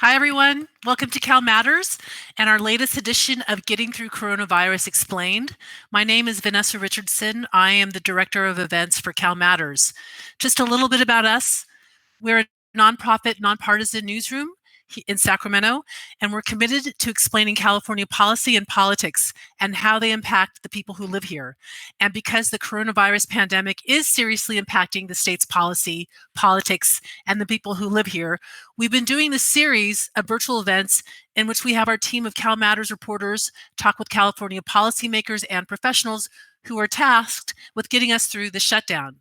Hi, everyone. Welcome to CalMatters and our latest edition of Getting Through Coronavirus Explained. My name is Vanessa Richardson. I am the Director of Events for CalMatters. Just a little bit about us. We're a nonprofit, nonpartisan newsroom in Sacramento, and we're committed to explaining California policy and politics and how they impact the people who live here. And because the coronavirus pandemic is seriously impacting the state's policy, politics, and the people who live here, we've been doing this series of virtual events in which we have our team of CalMatters reporters talk with California policymakers and professionals who are tasked with getting us through the shutdown.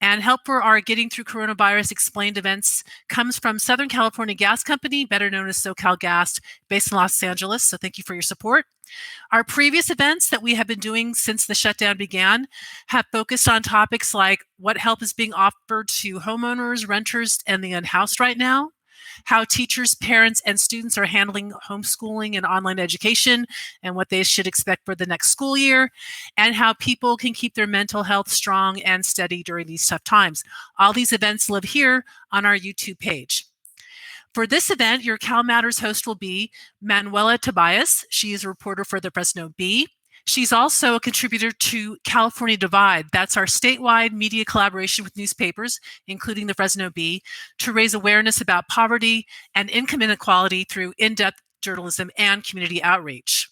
And help for our Getting Through Coronavirus Explained events comes from Southern California Gas Company, better known as SoCal Gas, based in Los Angeles. So thank you for your support. Our previous events that we have been doing since the shutdown began have focused on topics like what help is being offered to homeowners, renters, and the unhoused right now, how teachers, parents, and students are handling homeschooling and online education and what they should expect for the next school year, and how people can keep their mental health strong and steady during these tough times. All these events live here on our YouTube page. For this event, your CalMatters host will be Manuela Tobias. She is a reporter for the Fresno Bee. She's also a contributor to California Divide. That's our statewide media collaboration with newspapers, including the Fresno Bee, to raise awareness about poverty and income inequality through in-depth journalism and community outreach.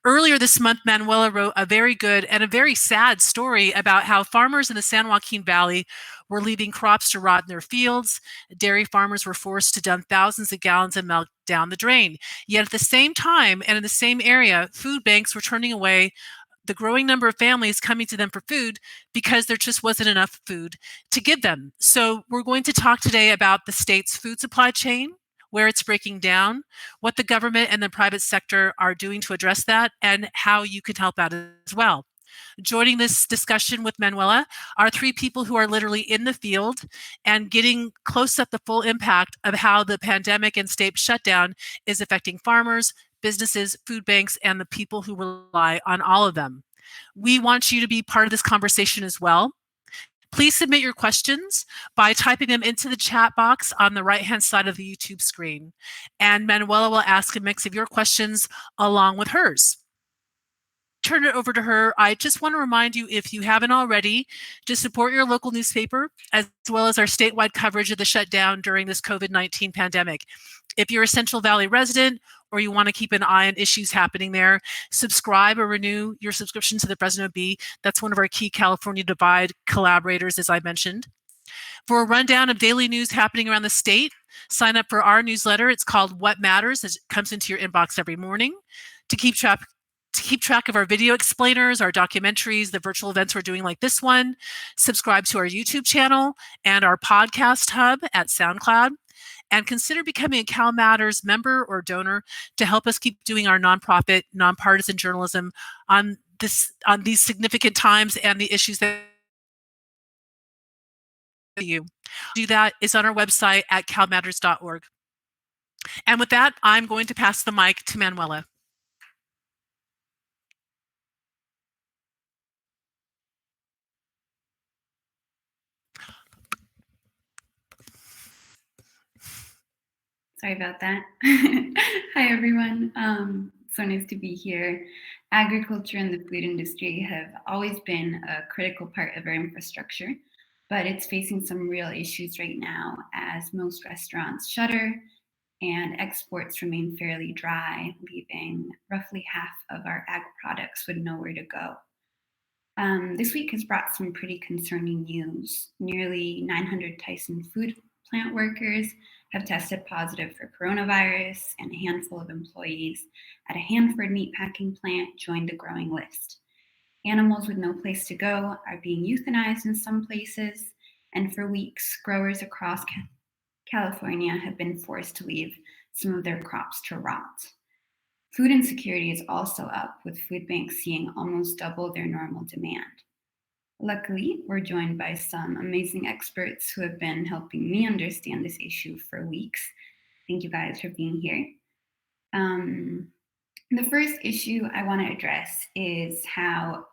Earlier this month, Manuela wrote a very good and a very sad story about how farmers in the San Joaquin Valley were leaving crops to rot in their fields. Dairy farmers were forced to dump thousands of gallons of milk down the drain. Yet at the same time and in the same area, food banks were turning away the growing number of families coming to them for food because there just wasn't enough food to give them. So we're going to talk today about the state's food supply chain, where it's breaking down, what the government and the private sector are doing to address that, and how you can help out as well. Joining this discussion with Manuela are three people who are literally in the field and getting close up the full impact of how the pandemic and state shutdown is affecting farmers, businesses, food banks, and the people who rely on all of them. We want you to be part of this conversation as well. Please submit your questions by typing them into the chat box on the right-hand side of the YouTube screen. And Manuela will ask a mix of your questions along with hers. Turn it over to her. I just want to remind you, if you haven't already, to support your local newspaper as well as our statewide coverage of the shutdown during this COVID-19 pandemic. If you're a Central Valley resident or you want to keep an eye on issues happening there, subscribe or renew your subscription to the Fresno Bee. That's one of our key California Divide collaborators, as I mentioned. For a rundown of daily news happening around the state, sign up for our newsletter. It's called What Matters. It comes into your inbox every morning. To keep track of our video explainers, our documentaries, the virtual events we're doing like this one, subscribe to our YouTube channel and our podcast hub at SoundCloud, and consider becoming a CalMatters member or donor to help us keep doing our nonprofit, nonpartisan journalism on these significant times and the issues that you do. That is on our website at calmatters.org. And with that, I'm going to pass the mic to Manuela. Sorry about that. Hi, everyone. So nice to be here. Agriculture and the food industry have always been a critical part of our infrastructure, but it's facing some real issues right now as most restaurants shutter and exports remain fairly dry, leaving roughly half of our ag products with nowhere to go. This week has brought some pretty concerning news. Nearly 900 Tyson food plant workers have tested positive for coronavirus, and a handful of employees at a Hanford meatpacking plant joined the growing list. Animals with no place to go are being euthanized in some places, and for weeks, growers across California have been forced to leave some of their crops to rot. Food insecurity is also up, with food banks seeing almost double their normal demand. Luckily, we're joined by some amazing experts who have been helping me understand this issue for weeks. Thank you guys for being here. The first issue I want to address is how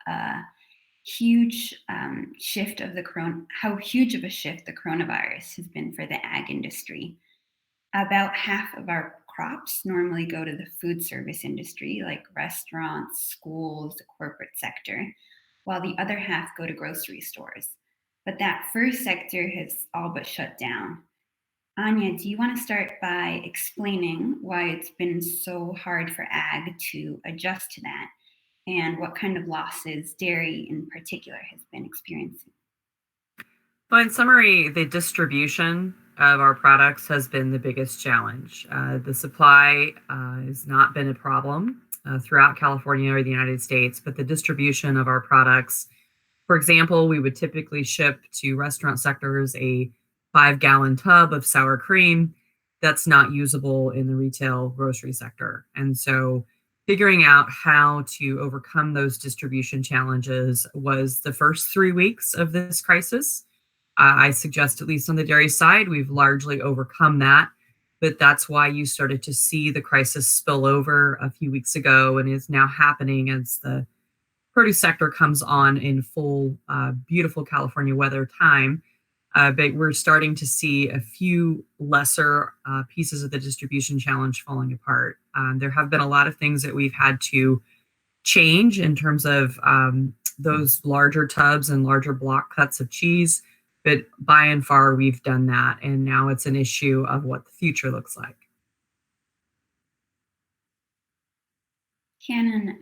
huge of a shift the coronavirus has been for the ag industry. About half of our crops normally go to the food service industry, like restaurants, schools, the corporate sector, while the other half go to grocery stores. But that first sector has all but shut down. Anya, do you want to start by explaining why it's been so hard for ag to adjust to that and what kind of losses dairy in particular has been experiencing? Well, in summary, the distribution of our products has been the biggest challenge. The supply has not been a problem throughout California or the United States, but the distribution of our products, for example, we would typically ship to restaurant sectors a 5-gallon tub of sour cream that's not usable in the retail grocery sector. And so figuring out how to overcome those distribution challenges was the first 3 weeks of this crisis. I suggest, at least on the dairy side, we've largely overcome that. But that's why you started to see the crisis spill over a few weeks ago and is now happening as the produce sector comes on in full, beautiful California weather time. But we're starting to see a few lesser pieces of the distribution challenge falling apart. There have been a lot of things that we've had to change in terms of those larger tubs and larger block cuts of cheese. But by and far, we've done that. And now it's an issue of what the future looks like. Shannon,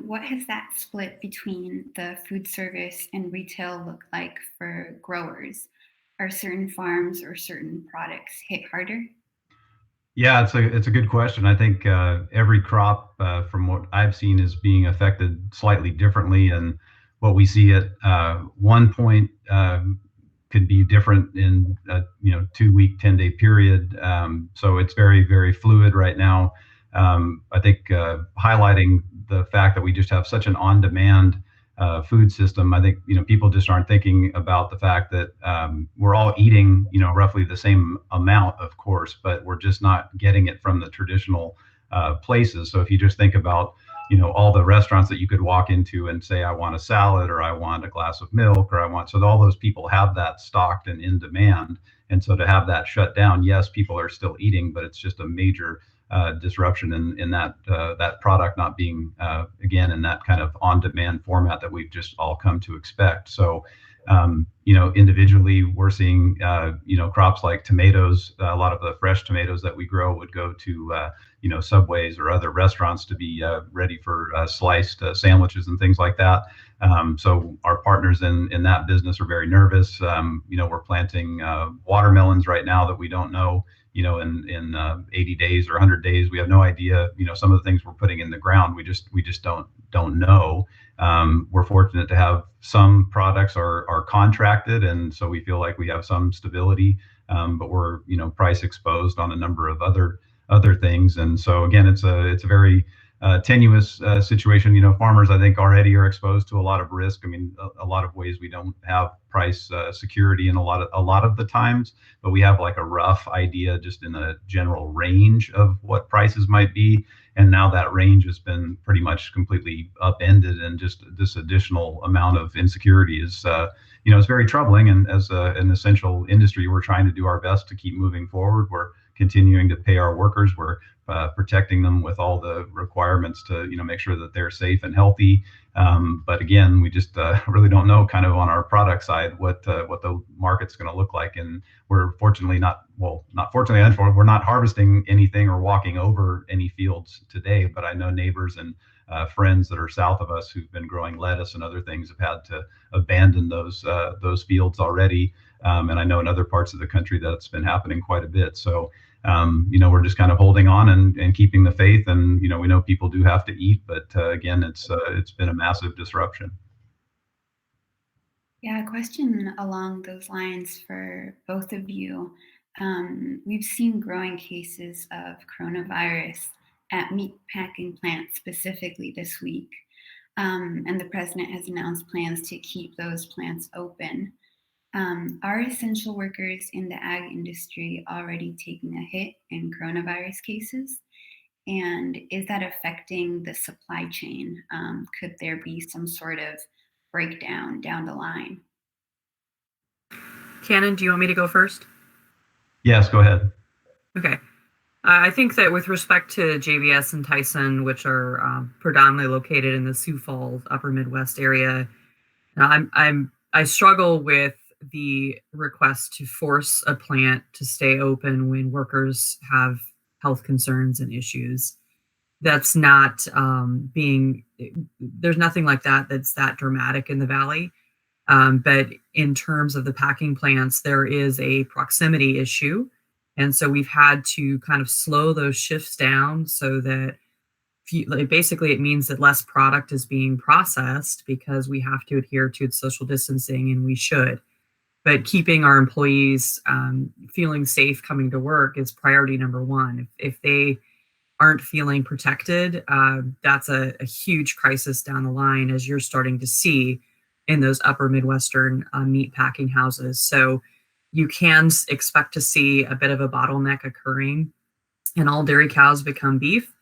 what has that split between the food service and retail look like for growers? Are certain farms or certain products hit harder? Yeah, it's a good question. I think every crop, from what I've seen, is being affected slightly differently, and what we see at one point could be different in a 2-week, 10-day period. So it's very, very fluid right now. I think highlighting the fact that we just have such an on-demand food system. I think people just aren't thinking about the fact that we're all eating roughly the same amount, of course, but we're just not getting it from the traditional places. So if you just think about all the restaurants that you could walk into and say, I want a salad, or I want a glass of milk, or I want, so all those people have that stocked and in demand. And so to have that shut down, yes, people are still eating, but it's just a major disruption in that product not being again in that kind of on-demand format that we've just all come to expect. So individually we're seeing crops like tomatoes. A lot of the fresh tomatoes that we grow would go to Subways or other restaurants to be ready for sliced sandwiches and things like that. So our partners in that business are very nervous. We're planting watermelons right now that we don't know in 80 days or 100 days. We have no idea. Some of the things we're putting in the ground, we just don't know. We're fortunate to have some products are contracted, and so we feel like we have some stability. But we're price exposed on a number of other things, and so again, it's a very tenuous situation. Farmers, I think, already are exposed to a lot of risk. I mean, a lot of ways we don't have price security in a lot of the times, but we have like a rough idea just in a general range of what prices might be. And now that range has been pretty much completely upended, and just this additional amount of insecurity is is very troubling. And as an essential industry, we're trying to do our best to keep moving forward. We're continuing to pay our workers. We're protecting them with all the requirements to make sure that they're safe and healthy. But again, we just really don't know, kind of on our product side, what the market's going to look like. And we're fortunately not fortunately, unfortunately, we're not harvesting anything or walking over any fields today. But I know neighbors and friends that are south of us who've been growing lettuce and other things have had to abandon those fields already. And I know in other parts of the country that's been happening quite a bit. So we're just kind of holding on and keeping the faith. And we know people do have to eat, but again, it's been a massive disruption. Yeah, a question along those lines for both of you. We've seen growing cases of coronavirus at meat packing plants specifically this week. And the president has announced plans to keep those plants open. Are essential workers in the ag industry already taking a hit in coronavirus cases? And is that affecting the supply chain? Could there be some sort of breakdown down the line? Cannon, do you want me to go first? Yes, go ahead. Okay. I think that with respect to JBS and Tyson, which are predominantly located in the Sioux Falls, Upper Midwest area, I struggle with the request to force a plant to stay open when workers have health concerns and issues. That's not there's nothing like that that's that dramatic in the Valley. But in terms of the packing plants, there is a proximity issue. And so we've had to kind of slow those shifts down so that basically it means that less product is being processed because we have to adhere to social distancing, and we should. But keeping our employees feeling safe coming to work is priority number one. If they aren't feeling protected, that's a huge crisis down the line, as you're starting to see in those upper Midwestern meat packing houses. So you can expect to see a bit of a bottleneck occurring, and all dairy cows become beef.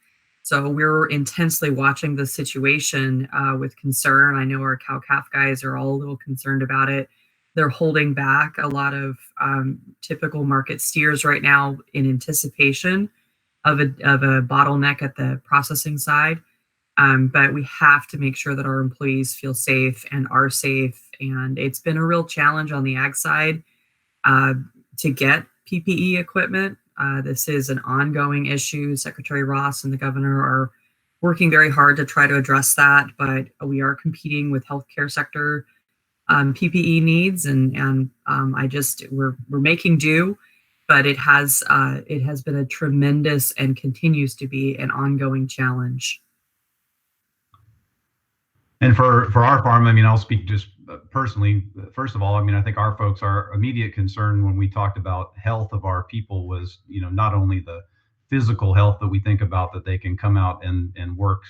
So we're intensely watching the situation with concern. I know our cow-calf guys are all a little concerned about it. They're holding back a lot of typical market steers right now in anticipation of a bottleneck at the processing side. But we have to make sure that our employees feel safe and are safe. And it's been a real challenge on the ag side to get PPE equipment. This is an ongoing issue. Secretary Ross and the governor are working very hard to try to address that, but we are competing with healthcare sector PPE needs, and we're making do. But it has been a tremendous and continues to be an ongoing challenge. And for our farm, I mean, I'll speak just personally. First of all, I mean, I think our folks, our immediate concern when we talked about health of our people was, not only the physical health that we think about, that they can come out and work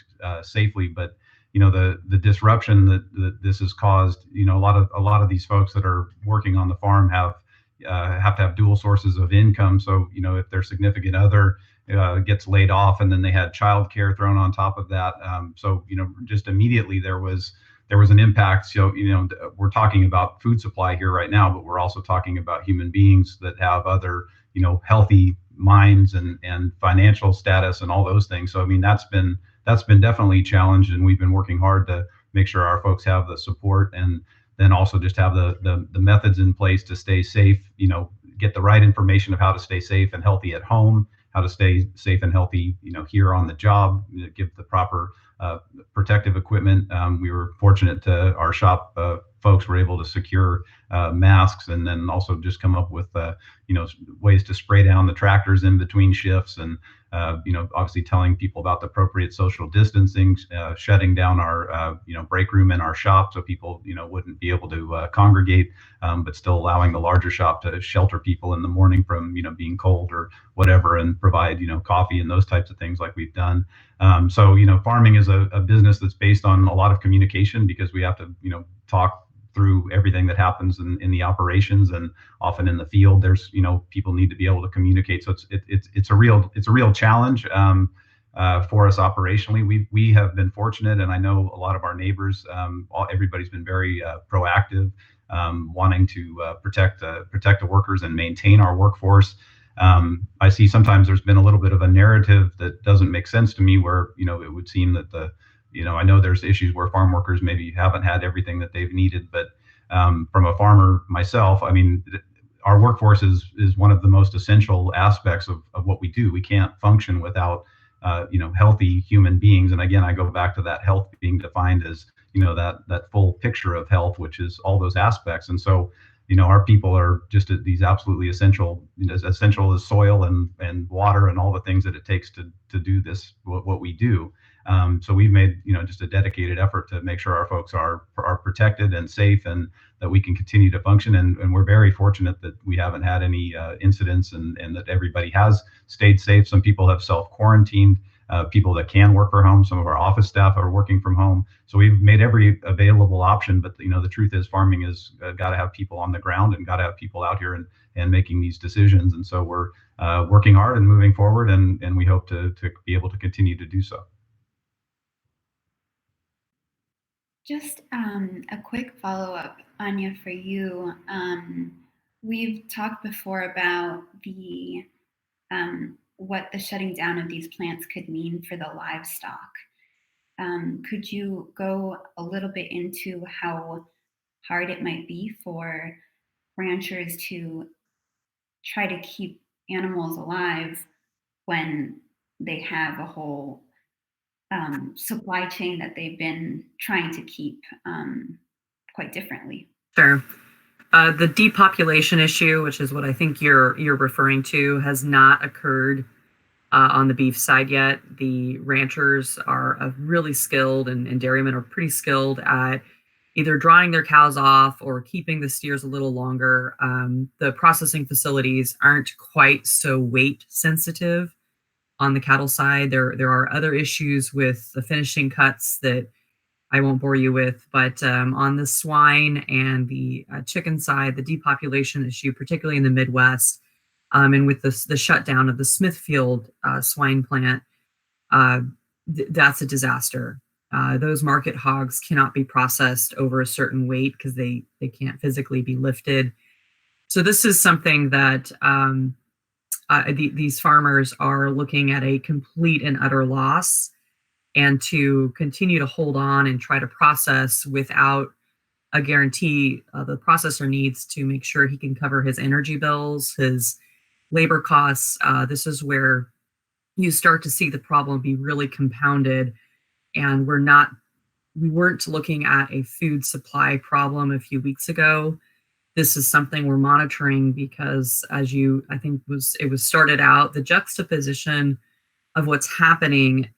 safely, but the disruption that this has caused. A lot of these folks that are working on the farm have to have dual sources of income. So if their significant other gets laid off, and then they had childcare thrown on top of that. So just immediately there was an impact. So we're talking about food supply here right now, but we're also talking about human beings that have other healthy minds and financial status and all those things. So I mean that's been definitely challenged, and we've been working hard to make sure our folks have the support, and then also just have the methods in place to stay safe. Get the right information of how to stay safe and healthy at home, how to stay safe and healthy, here on the job, give the proper protective equipment. We were fortunate to our shop folks were able to secure masks, and then also just come up with ways to spray down the tractors in between shifts, and obviously telling people about the appropriate social distancing, shutting down our break room in our shop so people wouldn't be able to congregate, but still allowing the larger shop to shelter people in the morning from being cold or whatever, and provide coffee and those types of things like we've done. So farming is a business that's based on a lot of communication, because we have to talk through everything that happens in the operations, and often in the field there's people need to be able to communicate. So it's a real challenge for us operationally. We have been fortunate, and I know a lot of our neighbors, everybody's been very proactive, wanting to protect the workers and maintain our workforce. I see sometimes there's been a little bit of a narrative that doesn't make sense to me, where it would seem that I know there's issues where farm workers maybe haven't had everything that they've needed, but from a farmer myself, I mean, our workforce is one of the most essential aspects of what we do. We can't function without healthy human beings. And again, I go back to that health being defined as that full picture of health, which is all those aspects. And so our people are just these absolutely essential as soil and water and all the things that it takes to do this, what we do. So we've made just a dedicated effort to make sure our folks are protected and safe, and that we can continue to function. And we're very fortunate that we haven't had any incidents, and that everybody has stayed safe. Some people have self-quarantined. People that can work from home. Some of our office staff are working from home. So we've made every available option. But the truth is, farming is got to have people on the ground, and got to have people out here and making these decisions. And so we're working hard and moving forward, and we hope to be able to continue to do so. Just a quick follow-up, Anya, for you. We've talked before about the what the shutting down of these plants could mean for the livestock. Could you go a little bit into how hard it might be for ranchers to try to keep animals alive when they have a whole supply chain that they've been trying to keep quite differently? Sure. The depopulation issue, which is what I think you're referring to, has not occurred on the beef side yet. The ranchers are really skilled, and dairymen are pretty skilled at either drying their cows off or keeping the steers a little longer. The processing facilities aren't quite so weight sensitive on the cattle side. There are other issues with the finishing cuts that I won't bore you with, but on the swine and the chicken side, the depopulation issue, particularly in the Midwest, and with the shutdown of the Smithfield swine plant, that's a disaster. Those market hogs cannot be processed over a certain weight because they can't physically be lifted. So this is something that these farmers are looking at a complete and utter loss, and to continue to hold on and try to process without a guarantee. The processor needs to make sure he can cover his energy bills, his labor costs. This is where you start to see the problem be really compounded. And we weren't looking at a food supply problem a few weeks ago. This is something we're monitoring because, as I think it was started out, the juxtaposition of what's happening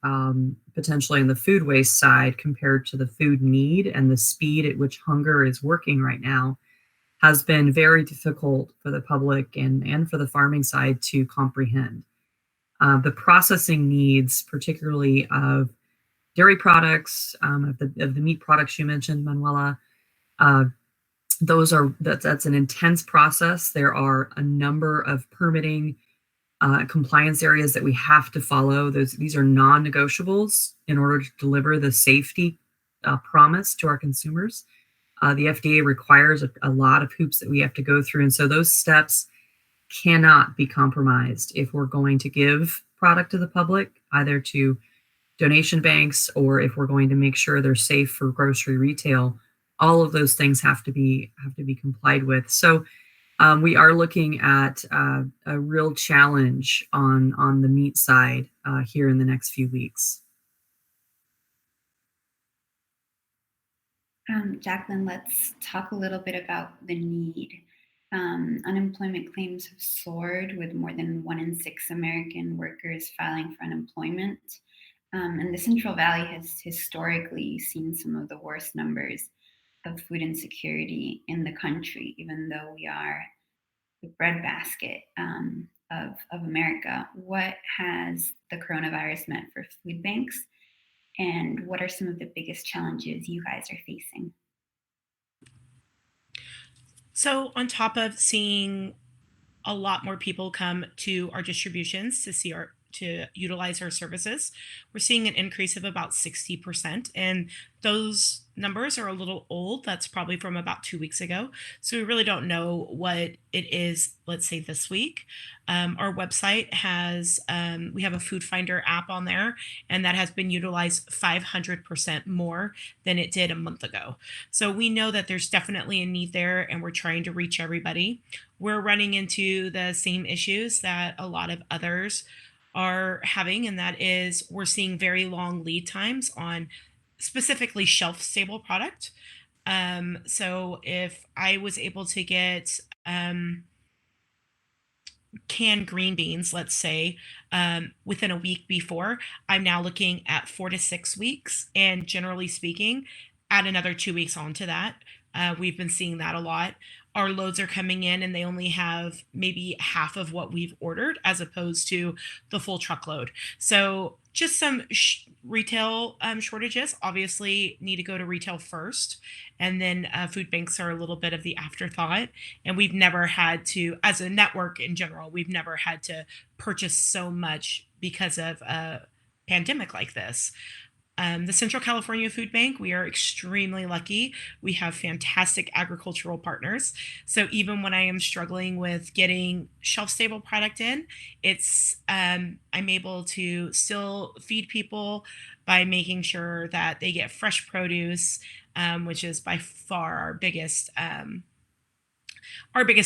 potentially in the food waste side compared to the food need and the speed at which hunger is working right now has been very difficult for the public and for the farming side to comprehend. The processing needs, particularly of dairy products, of the meat products you mentioned, Manuela, that's an intense process. There are a number of permitting compliance areas that we have to follow. These are non-negotiables in order to deliver the safety promise to our consumers. The FDA requires a lot of hoops that we have to go through, and so those steps cannot be compromised if we're going to give product to the public, either to donation banks or if we're going to make sure they're safe for grocery retail. All of those things have to be complied with. So we are looking at a real challenge on the meat side here in the next few weeks. Jacqueline, let's talk a little bit about the need. Unemployment claims have soared, with more than 1 in 6 American workers filing for unemployment. And the Central Valley has historically seen some of the worst numbers of food insecurity in the country, even though we are the breadbasket of America. What has the coronavirus meant for food banks, and what are some of the biggest challenges you guys are facing? So, on top of seeing a lot more people come to our distributions to utilize our services, we're seeing an increase of about 60%. And those numbers are a little old. That's probably from about 2 weeks ago. So we really don't know what it is, let's say this week. Our website we have a food finder app on there, and that has been utilized 500% more than it did a month ago. So we know that there's definitely a need there, and we're trying to reach everybody. We're running into the same issues that a lot of others are having, and that is we're seeing very long lead times on specifically shelf stable product. So if I was able to get canned green beans, let's say, within a week before, I'm now looking at 4 to 6 weeks. And generally speaking, add another 2 weeks onto that. We've been seeing that a lot. Our loads are coming in and they only have maybe half of what we've ordered as opposed to the full truckload. So just some retail shortages obviously need to go to retail first. And then food banks are a little bit of the afterthought. And we've never had to, as a network in general, we've never had to purchase so much because of a pandemic like this. The Central California Food Bank, we are extremely lucky. We have fantastic agricultural partners. So even when I am struggling with getting shelf-stable product in, I'm able to still feed people by making sure that they get fresh produce, which is by far our biggest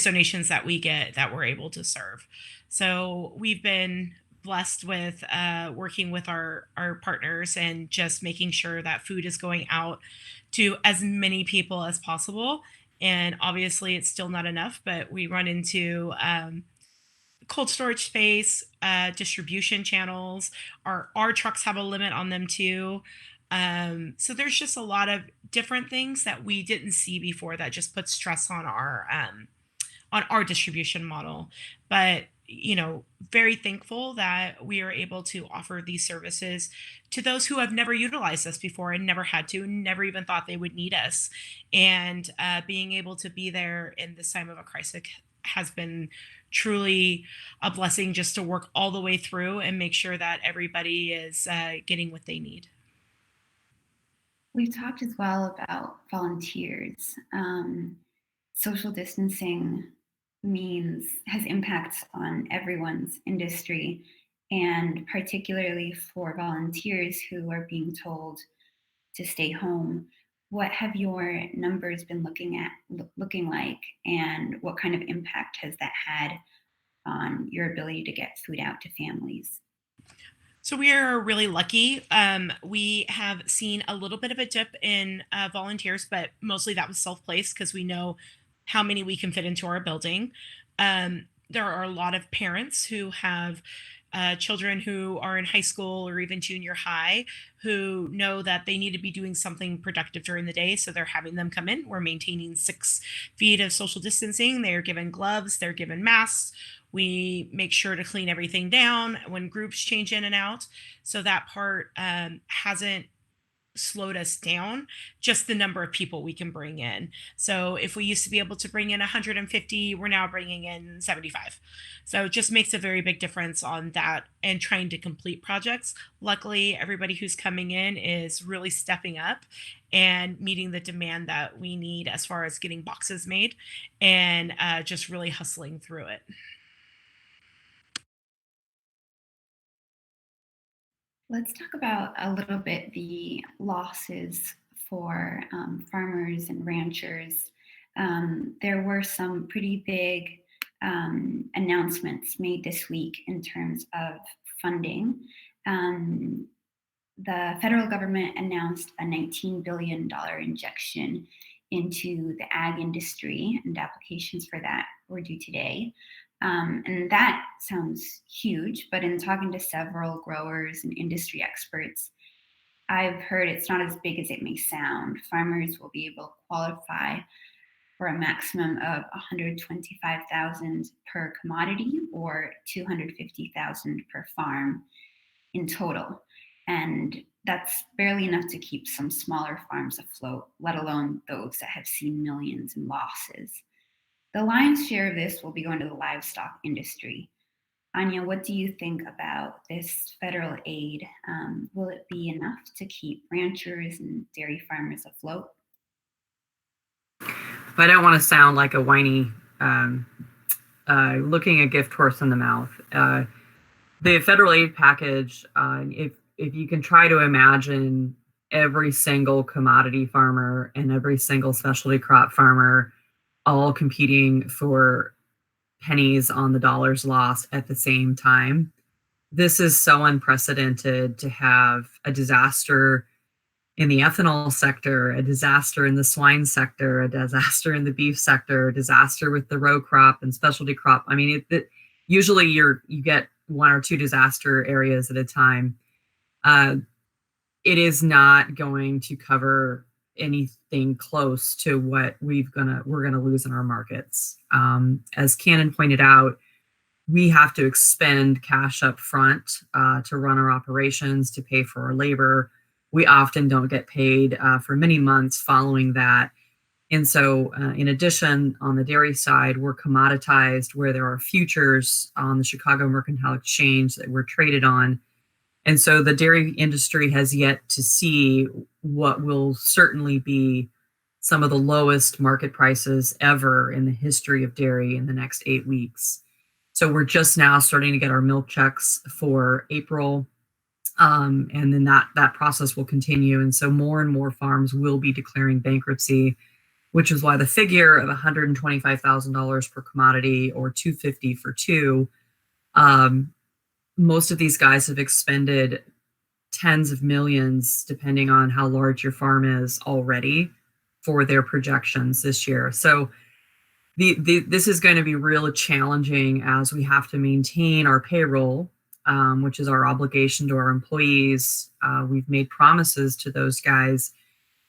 donations that we get that we're able to serve. So we've been blessed with working with our partners and just making sure that food is going out to as many people as possible. And obviously, it's still not enough, but we run into cold storage space, distribution channels. Our trucks have a limit on them too. So there's just a lot of different things that we didn't see before that just puts stress on our distribution model. But very thankful that we are able to offer these services to those who have never utilized us before and never had to, never even thought they would need us. And being able to be there in this time of a crisis has been truly a blessing, just to work all the way through and make sure that everybody is getting what they need. We've talked as well about volunteers. Social distancing has impacts on everyone's industry, and particularly for volunteers who are being told to stay home. What have your numbers been looking like, and what kind of impact has that had on your ability to get food out to families? So we are really lucky. We have seen a little bit of a dip in volunteers, but mostly that was self-placed because we know how many we can fit into our building. There are a lot of parents who have children who are in high school or even junior high who know that they need to be doing something productive during the day. So they're having them come in. We're maintaining 6 feet of social distancing. They're given gloves, they're given masks. We make sure to clean everything down when groups change in and out. So that part hasn't slowed us down, just the number of people we can bring in. So if we used to be able to bring in 150, we're now bringing in 75. So it just makes a very big difference on that and trying to complete projects. Luckily, everybody who's coming in is really stepping up and meeting the demand that we need as far as getting boxes made and just really hustling through it. Let's talk about a little bit the losses for farmers and ranchers. There were some pretty big announcements made this week in terms of funding. The federal government announced a $19 billion injection into the ag industry, and applications for that were due today. And that sounds huge, but in talking to several growers and industry experts, I've heard it's not as big as it may sound. Farmers will be able to qualify for a maximum of $125,000 per commodity or $250,000 per farm in total. And that's barely enough to keep some smaller farms afloat, let alone those that have seen millions in losses. The lion's share of this will be going to the livestock industry. Anya, what do you think about this federal aid? Will it be enough to keep ranchers and dairy farmers afloat? I don't want to sound like a whiny, looking a gift horse in the mouth. The federal aid package, if you can try to imagine every single commodity farmer and every single specialty crop farmer all competing for pennies on the dollars lost at the same time. This is so unprecedented to have a disaster in the ethanol sector, a disaster in the swine sector, a disaster in the beef sector, a disaster with the row crop and specialty crop. I mean, usually you get 1 or 2 disaster areas at a time. It is not going to cover anything close to what we're gonna lose in our markets. As Cannon pointed out, we have to expend cash up front to run our operations, to pay for our labor. We often don't get paid for many months following that. And so in addition, on the dairy side, we're commoditized where there are futures on the Chicago Mercantile Exchange that we're traded on. And so the dairy industry has yet to see what will certainly be some of the lowest market prices ever in the history of dairy in the next 8 weeks. So we're just now starting to get our milk checks for April. And then that process will continue. And so more and more farms will be declaring bankruptcy, which is why the figure of $125,000 per commodity or $250 for two, most of these guys have expended tens of millions, depending on how large your farm is already, for their projections this year. So this is going to be really challenging as we have to maintain our payroll, which is our obligation to our employees. We've made promises to those guys.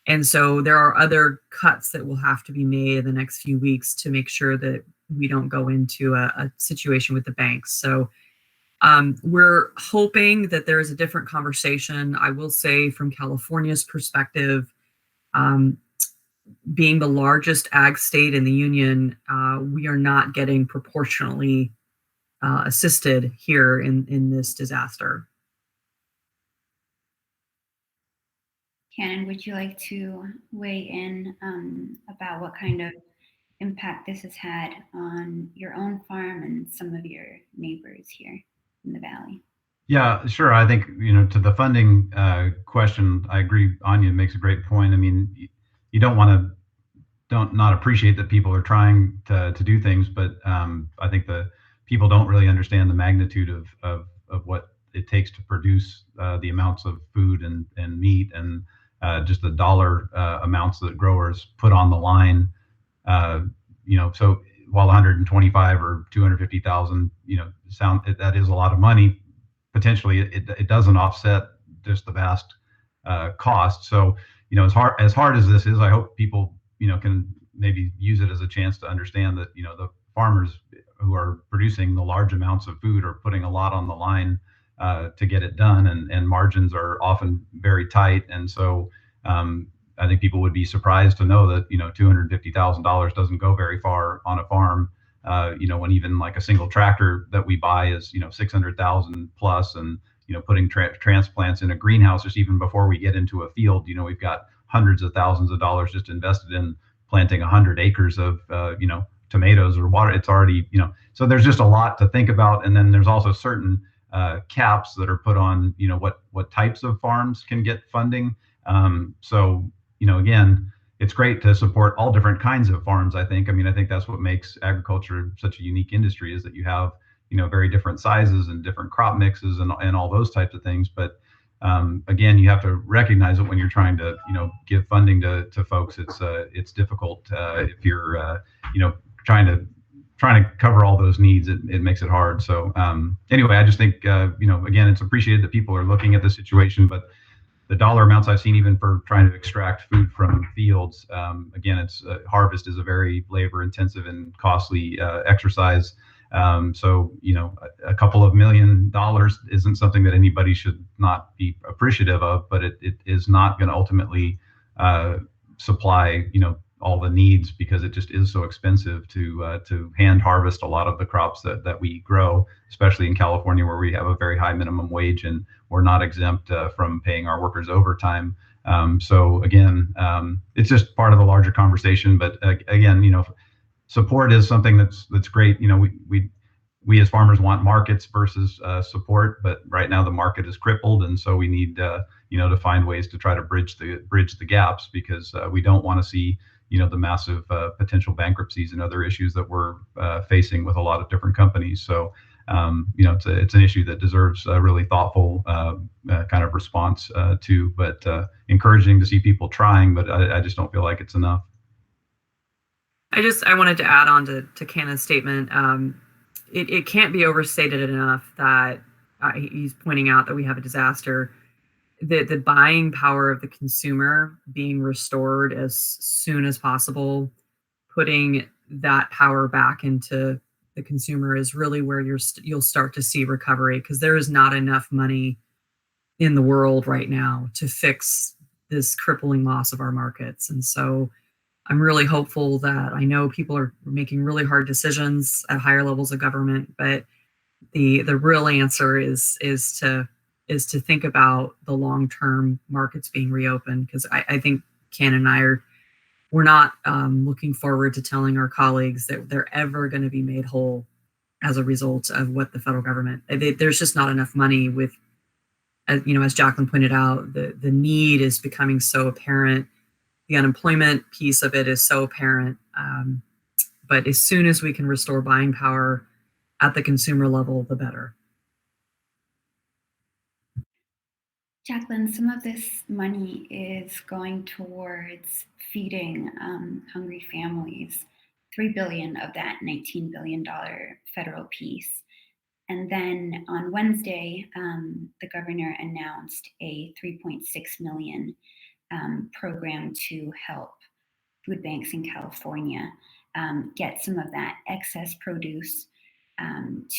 And so there are other cuts that will have to be made in the next few weeks to make sure that we don't go into a situation with the banks. So we're hoping that there is a different conversation. I will say from California's perspective, being the largest ag state in the union, we are not getting proportionally assisted here in this disaster. Cannon, would you like to weigh in about what kind of impact this has had on your own farm and some of your neighbors here in the Valley? Yeah, sure. I think, to the funding question, I agree. Anya makes a great point. I mean, you don't not appreciate that people are trying to do things, but I think the people don't really understand the magnitude of what it takes to produce the amounts of food and meat and just the dollar amounts that growers put on the line. So while 125 or 250,000, that is a lot of money. Potentially, it doesn't offset just the vast cost. So, as hard as this is, I hope people can maybe use it as a chance to understand that the farmers who are producing the large amounts of food are putting a lot on the line to get it done, and margins are often very tight. And so I think people would be surprised to know that $250,000 doesn't go very far on a farm. When even like a single tractor that we buy is $600,000 plus, and putting transplants in a greenhouse just even before we get into a field, we've got hundreds of thousands of dollars just invested in planting 100 acres of tomatoes or water. It's already so there's just a lot to think about. And then there's also certain caps that are put on what types of farms can get funding. So again, it's great to support all different kinds of farms. I think that's what makes agriculture such a unique industry, is that you have very different sizes and different crop mixes and all those types of things. But again, you have to recognize that when you're trying to give funding to folks, it's difficult if you're trying to cover all those needs. It makes it hard. So anyway, I just think again, it's appreciated that people are looking at the situation, but the dollar amounts I've seen, even for trying to extract food from fields, again, harvest is a very labor intensive and costly exercise. So a couple of $1 million isn't something that anybody should not be appreciative of, but it is not going to ultimately supply all the needs, because it just is so expensive to hand harvest a lot of the crops that we grow, especially in California, where we have a very high minimum wage and we're not exempt from paying our workers overtime. So again, it's just part of the larger conversation. But again, support is something that's great. We as farmers want markets versus support, but right now the market is crippled, and so we need to find ways to try to bridge the gaps, because we don't want to see the massive potential bankruptcies and other issues that we're facing with a lot of different companies. So it's an issue that deserves a really thoughtful kind of response to, but encouraging to see people trying, but I just don't feel like it's enough. I wanted to add on to Cannon's statement. It can't be overstated enough that he's pointing out that we have a disaster. The buying power of the consumer being restored as soon as possible, putting that power back into the consumer, is really where you'll start to see recovery, because there is not enough money in the world right now to fix this crippling loss of our markets. And so I'm really hopeful that, I know people are making really hard decisions at higher levels of government, but the real answer is to is to think about the long-term markets being reopened, because I think Ken and we're not looking forward to telling our colleagues that they're ever going to be made whole as a result of what the federal government, there's just not enough money with, as Jacqueline pointed out, the need is becoming so apparent. The unemployment piece of it is so apparent. But as soon as we can restore buying power at the consumer level, the better. Jacqueline, some of this money is going towards feeding hungry families. $3 billion of that $19 billion federal piece. And then on Wednesday, the governor announced a $3.6 million program to help food banks in California get some of that excess produce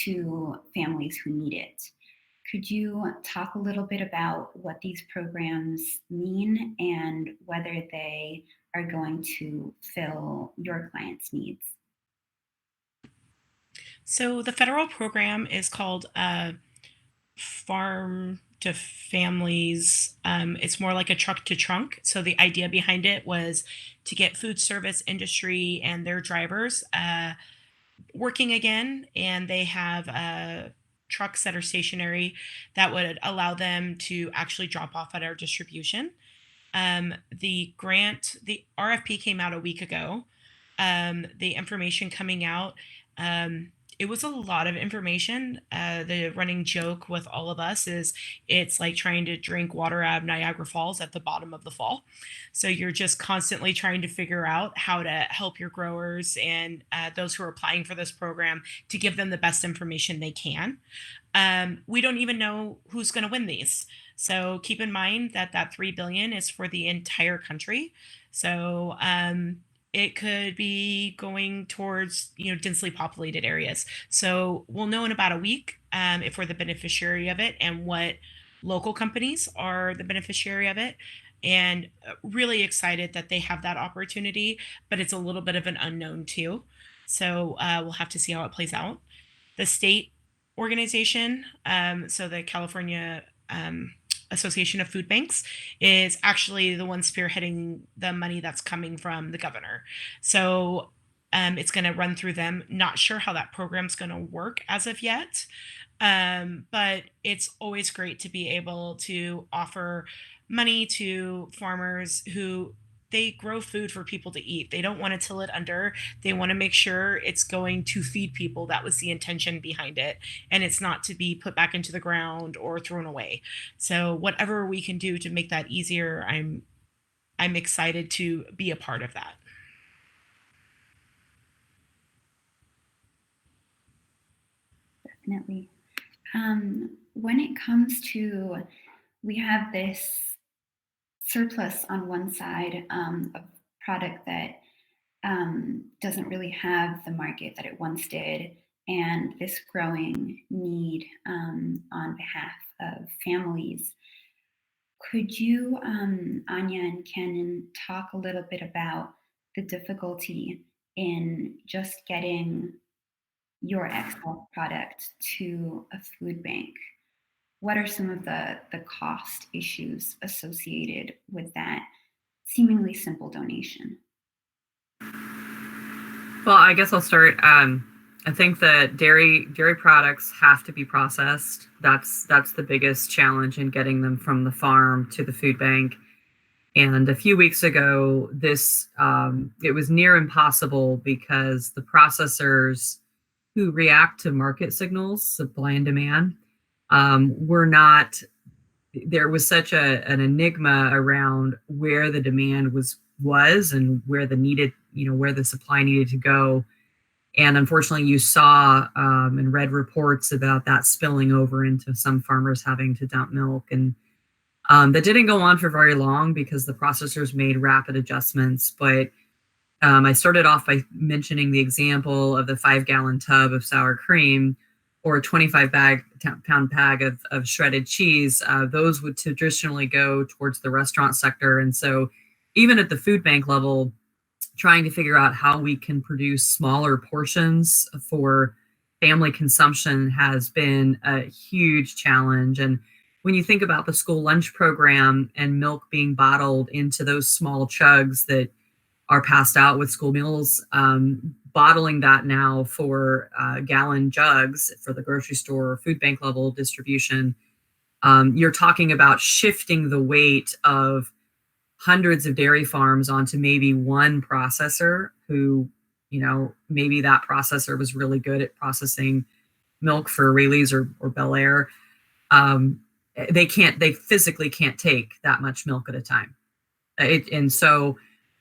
to families who need it. Could you talk a little bit about what these programs mean and whether they are going to fill your clients' needs? So the federal program is called Farm to Families. It's more like a truck to trunk. So the idea behind it was to get food service industry and their drivers working again, and they have trucks that are stationary that would allow them to actually drop off at our distribution. The RFP came out a week ago. The information coming out, it was a lot of information. The running joke with all of us is it's like trying to drink water out of Niagara Falls at the bottom of the fall. So you're just constantly trying to figure out how to help your growers and those who are applying for this program to give them the best information they can. We don't even know who's going to win these. So keep in mind that that $3 billion is for the entire country. So it could be going towards densely populated areas. So we'll know in about a week if we're the beneficiary of it and what local companies are the beneficiary of it. And really excited that they have that opportunity, but it's a little bit of an unknown too. So we'll have to see how it plays out. The state organization, so the California Association of Food Banks, is actually the one spearheading the money that's coming from the governor. So it's going to run through them. Not sure how that program's going to work as of yet, but it's always great to be able to offer money to farmers who they grow food for people to eat. They don't want to till it under. They want to make sure it's going to feed people. That was the intention behind it. And it's not to be put back into the ground or thrown away. So whatever we can do to make that easier, I'm excited to be a part of that. Definitely. When it comes to, we have this surplus on one side, of product that doesn't really have the market that it once did, and this growing need on behalf of families. Could you, Anya and Ken, talk a little bit about the difficulty in just getting your excess product to a food bank? What are some of the cost issues associated with that seemingly simple donation? Well, I guess I'll start. I think that dairy products have to be processed. That's the biggest challenge in getting them from the farm to the food bank. And a few weeks ago, it was near impossible because the processors who react to market signals, supply and demand, there was such an enigma around where the demand was and where the supply needed to go. And unfortunately, you saw and read reports about that spilling over into some farmers having to dump milk. And that didn't go on for very long because the processors made rapid adjustments. But I started off by mentioning the example of the 5-gallon tub of sour cream or a 25-pound bag of shredded cheese. Those would traditionally go towards the restaurant sector. And so even at the food bank level, trying to figure out how we can produce smaller portions for family consumption has been a huge challenge. And when you think about the school lunch program and milk being bottled into those small chugs that are passed out with school meals, bottling that now for gallon jugs for the grocery store or food bank level distribution, you're talking about shifting the weight of hundreds of dairy farms onto maybe one processor who, maybe that processor was really good at processing milk for Rayleigh's or Bel Air. They physically can't take that much milk at a time. Our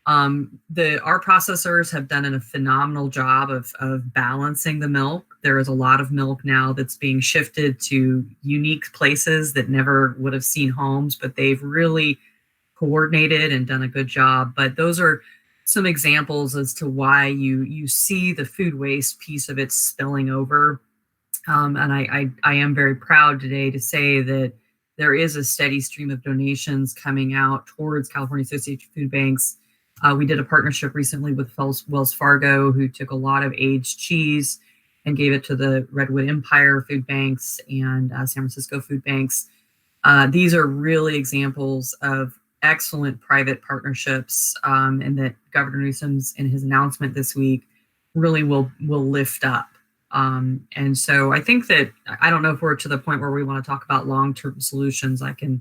processors have done a phenomenal job of balancing the milk. There is a lot of milk now that's being shifted to unique places that never would have seen homes, but they've really coordinated and done a good job. But those are some examples as to why you see the food waste piece of it spilling over. And I am very proud today to say that there is a steady stream of donations coming out towards California Association of Food Banks. We did a partnership recently with Wells Fargo, who took a lot of aged cheese and gave it to the Redwood Empire Food Banks and San Francisco Food Banks. These are really examples of excellent private partnerships, and that Governor Newsom's in his announcement this week really will lift up. And so I think that, I don't know if we're to the point where we want to talk about long-term solutions. I can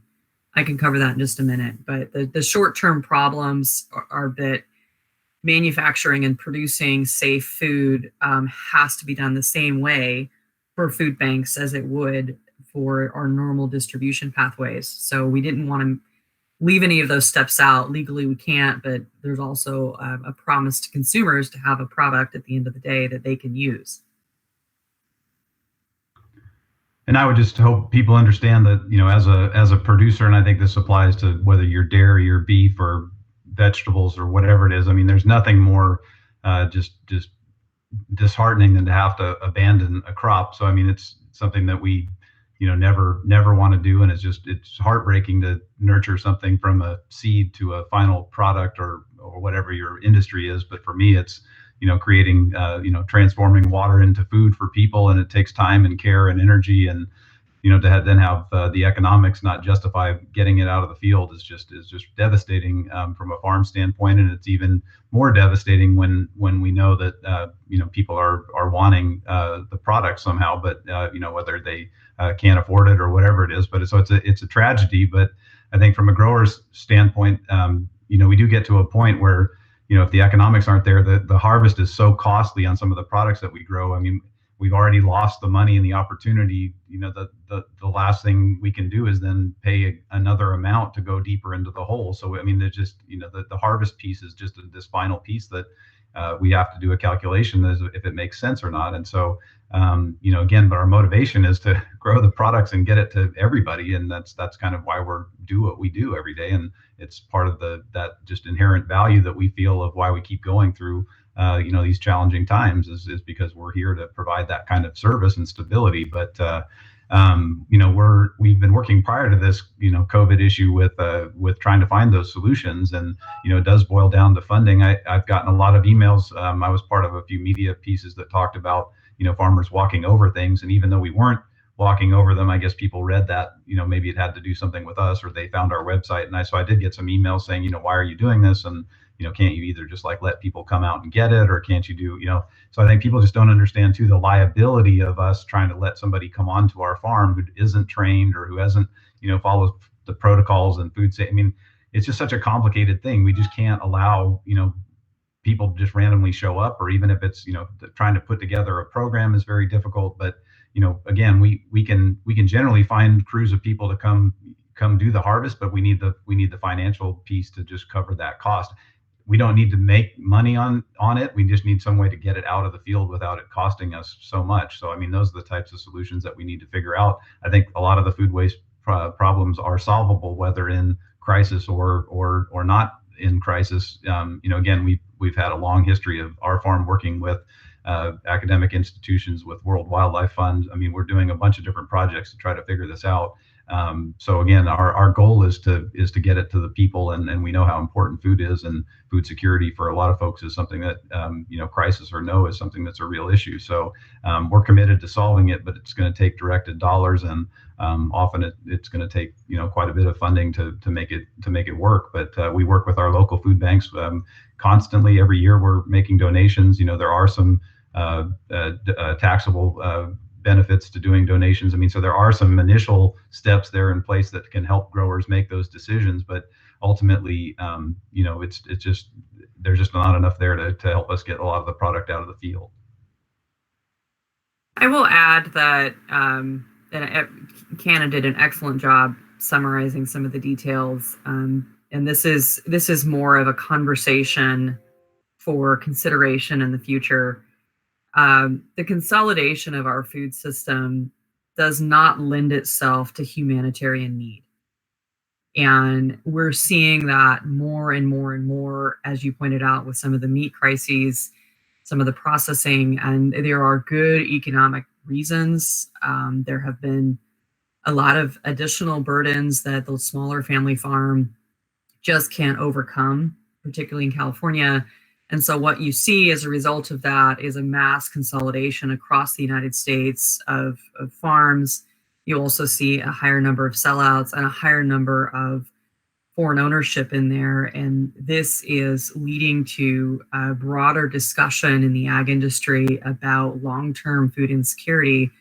cover that in just a minute, but the short-term problems are that manufacturing and producing safe food has to be done the same way for food banks as it would for our normal distribution pathways. So we didn't want to leave any of those steps out. Legally, we can't, but there's also a promise to consumers to have a product at the end of the day that they can use. And I would just hope people understand that, as a producer, and I think this applies to whether you're dairy or beef or vegetables or whatever it is. I mean, there's nothing more just disheartening than to have to abandon a crop. So, I mean, it's something that we, never want to do. And it's heartbreaking to nurture something from a seed to a final product or whatever your industry is. But for me, it's, creating, transforming water into food for people. And it takes time and care and energy. And, to have the economics not justify getting it out of the field is just devastating from a farm standpoint. And it's even more devastating when we know that, people are wanting the product somehow, but, whether they can't afford it or whatever it is. But it's a tragedy. But I think from a grower's standpoint, we do get to a point where, if the economics aren't there, the harvest is so costly on some of the products that we grow. I mean, we've already lost the money and the opportunity. The last thing we can do is then pay another amount to go deeper into the hole. So, I mean, there's just, the harvest piece is just this final piece that we have to do a calculation as if it makes sense or not. And so, again, but our motivation is to grow the products and get it to everybody. And that's kind of why do what we do every day. And it's part of that just inherent value that we feel of why we keep going through, these challenging times is because we're here to provide that kind of service and stability. But, we've been working prior to this, COVID issue with trying to find those solutions. And, it does boil down to funding. I've gotten a lot of emails. I was part of a few media pieces that talked about, farmers walking over things. And even though we weren't walking over them, I guess people read that, maybe it had to do something with us, or they found our website. And so I did get some emails saying, why are you doing this? And, can't you either just let people come out and get it, or can't you do, so I think people just don't understand too, the liability of us trying to let somebody come onto our farm who isn't trained or who hasn't, followed the protocols and food safety. I mean, it's just such a complicated thing. We just can't allow, people to just randomly show up, or even if it's, trying to put together a program is very difficult. But, again, we can generally find crews of people to come do the harvest, but we need the financial piece to just cover that cost. We don't need to make money on it. We just need some way to get it out of the field without it costing us so much. So, I mean, those are the types of solutions that we need to figure out. I think a lot of the food waste problems are solvable, whether in crisis or not in crisis. Again, we've had a long history of our farm working with academic institutions, with World Wildlife Fund. I mean, we're doing a bunch of different projects to try to figure this out. So again, our goal is to get it to the people, and we know how important food is, and food security for a lot of folks is something that crisis or no is something that's a real issue. So we're committed to solving it, but it's going to take directed dollars, and often it's going to take quite a bit of funding to make it work. But we work with our local food banks constantly. Every year we're making donations. There are some taxable benefits to doing donations. I mean, so there are some initial steps there in place that can help growers make those decisions, but ultimately, it's just, there's just not enough there to help us get a lot of the product out of the field. I will add that Canna did an excellent job summarizing some of the details, and this is more of a conversation for consideration in the future. The consolidation of our food system does not lend itself to humanitarian need. And we're seeing that more and more and more, as you pointed out, with some of the meat crises, some of the processing, and there are good economic reasons. There have been a lot of additional burdens that the smaller family farm just can't overcome, particularly in California. And so what you see as a result of that is a mass consolidation across the United States of farms. You also see a higher number of sellouts and a higher number of foreign ownership in there. And this is leading to a broader discussion in the ag industry about long-term food insecurity,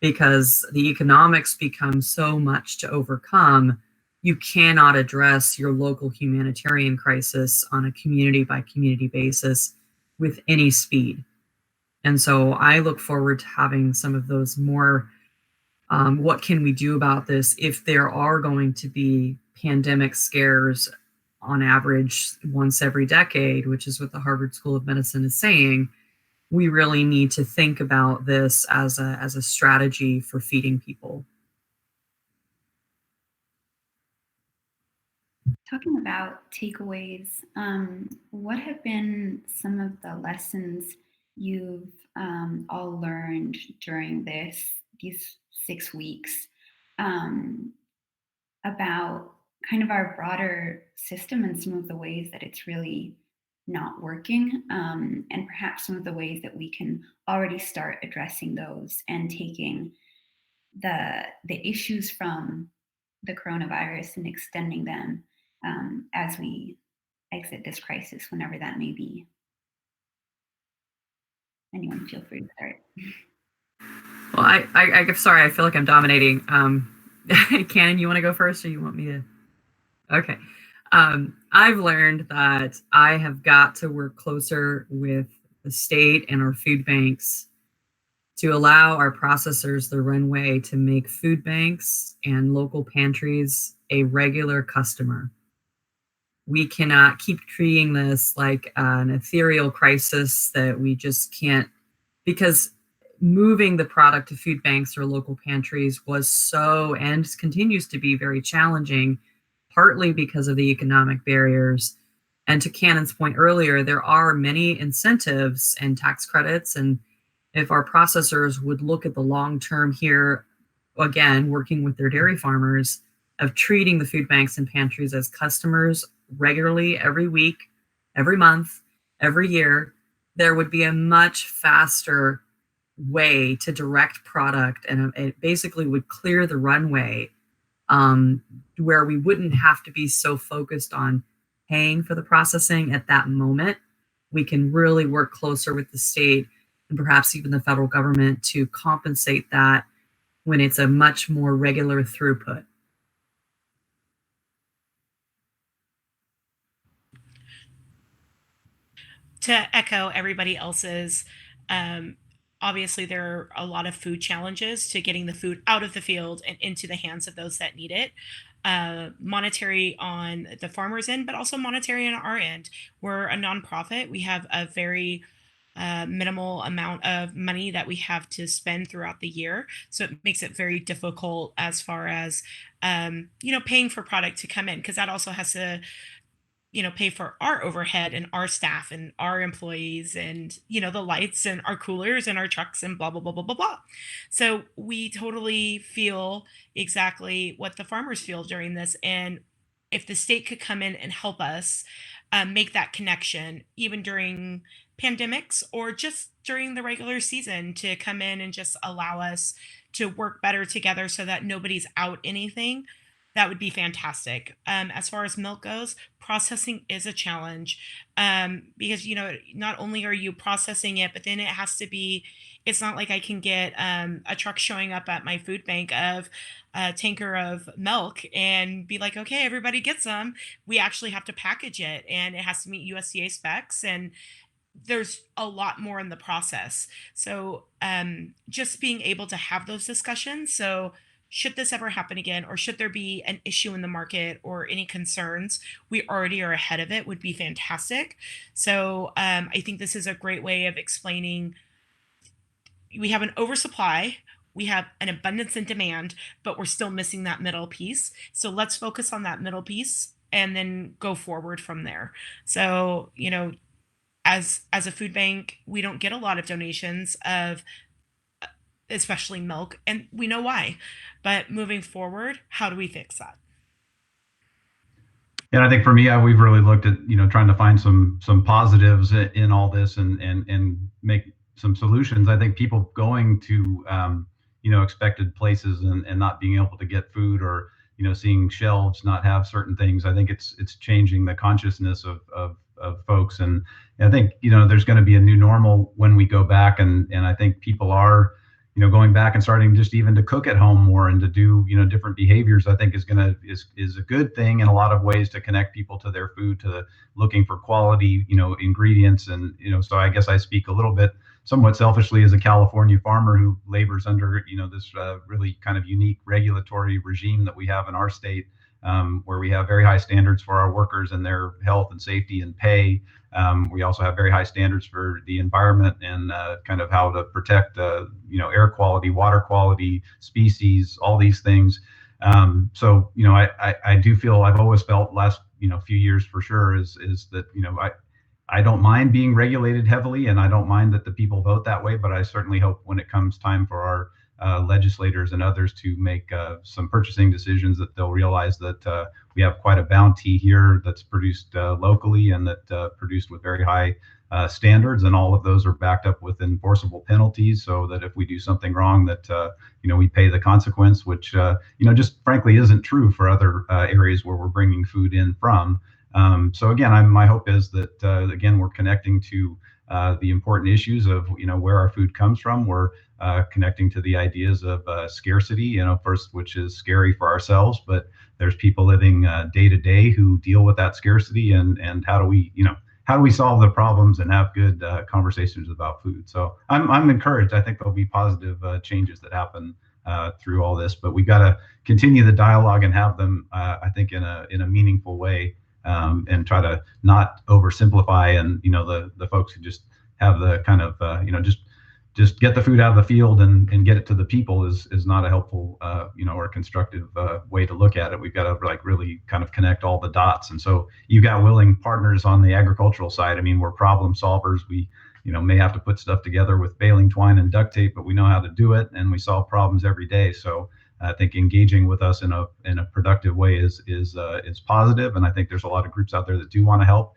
because the economics become so much to overcome. You cannot address your local humanitarian crisis on a community by community basis with any speed. And so I look forward to having some of those more, what can we do about this if there are going to be pandemic scares on average once every decade, which is what the Harvard School of Medicine is saying. We really need to think about this as a strategy for feeding people. Talking about takeaways, what have been some of the lessons you've all learned during these 6 weeks about kind of our broader system and some of the ways that it's really not working, and perhaps some of the ways that we can already start addressing those and taking the issues from the coronavirus and extending them as we exit this crisis, whenever that may be. Anyone, feel free to start. Well, I'm sorry, I feel like I'm dominating. Cannon, you want to go first, or you want me to? Okay. I've learned that I have got to work closer with the state and our food banks to allow our processors the runway to make food banks and local pantries a regular customer. We cannot keep treating this like an ethereal crisis that we just can't, because moving the product to food banks or local pantries was so, and continues to be, very challenging, partly because of the economic barriers. And to Cannon's point earlier, there are many incentives and tax credits. And if our processors would look at the long term here, again, working with their dairy farmers, of treating the food banks and pantries as customers regularly, every week, every month, every year, there would be a much faster way to direct product, and it basically would clear the runway, where we wouldn't have to be so focused on paying for the processing at that moment. We can really work closer with the state and perhaps even the federal government to compensate that when it's a much more regular throughput. To echo everybody else's, obviously there are a lot of food challenges to getting the food out of the field and into the hands of those that need it. Monetary on the farmer's end, but also monetary on our end. We're a nonprofit. We have a very minimal amount of money that we have to spend throughout the year. So it makes it very difficult as far as, paying for product to come in, because that also has to pay for our overhead and our staff and our employees and, the lights and our coolers and our trucks and blah, blah, blah, blah, blah, blah. So we totally feel exactly what the farmers feel during this. And if the state could come in and help us make that connection, even during pandemics or just during the regular season, to come in and just allow us to work better together so that nobody's out anything, that would be fantastic. As far as milk goes, processing is a challenge because not only are you processing it, but then it has to be. It's not like I can get a truck showing up at my food bank of a tanker of milk and be like, okay, everybody get some. We actually have to package it, and it has to meet USDA specs, and there's a lot more in the process. So just being able to have those discussions. So should this ever happen again, or should there be an issue in the market or any concerns, we already are ahead of it, would be fantastic. So I think this is a great way of explaining we have an oversupply, we have an abundance and demand, but we're still missing that middle piece. So let's focus on that middle piece and then go forward from there. So, as a food bank, we don't get a lot of donations of especially milk, and we know why. But moving forward, how do we fix that? And I think for me, we've really looked at trying to find some positives in all this and make some solutions. I think people going to expected places and not being able to get food, or seeing shelves not have certain things, I think it's changing the consciousness of folks. And I think there's going to be a new normal when we go back, and I think people are going back and starting just even to cook at home more and to do different behaviors. I think is a good thing in a lot of ways, to connect people to their food, to looking for quality ingredients. And so I guess I speak a little bit somewhat selfishly as a California farmer who labors under this really kind of unique regulatory regime that we have in our state, where we have very high standards for our workers and their health and safety and pay. We also have very high standards for the environment and kind of how to protect air quality, water quality, species, all these things. So I do feel, I've always felt last few years for sure is that I don't mind being regulated heavily, and I don't mind that the people vote that way, but I certainly hope when it comes time for our legislators and others to make some purchasing decisions, that they'll realize that we have quite a bounty here that's produced locally, and that produced with very high standards, and all of those are backed up with enforceable penalties, so that if we do something wrong, that we pay the consequence, which just frankly isn't true for other areas where we're bringing food in from. So again, my hope is that again, we're connecting to the important issues of where our food comes from. We're connecting to the ideas of scarcity, first, which is scary for ourselves, but there's people living day to day who deal with that scarcity, and how do we solve the problems and have good conversations about food. So I'm encouraged. I think there'll be positive changes that happen through all this, but we got to continue the dialogue and have them, I think, in a meaningful way. And try to not oversimplify, and the folks who just have the kind of just get the food out of the field and get it to the people is not a helpful or a constructive way to look at it. We've got to really kind of connect all the dots. And so you've got willing partners on the agricultural side. I mean, we're problem solvers. We may have to put stuff together with baling twine and duct tape, but we know how to do it, and we solve problems every day. So I think engaging with us in a productive way is positive, and I think there's a lot of groups out there that do want to help.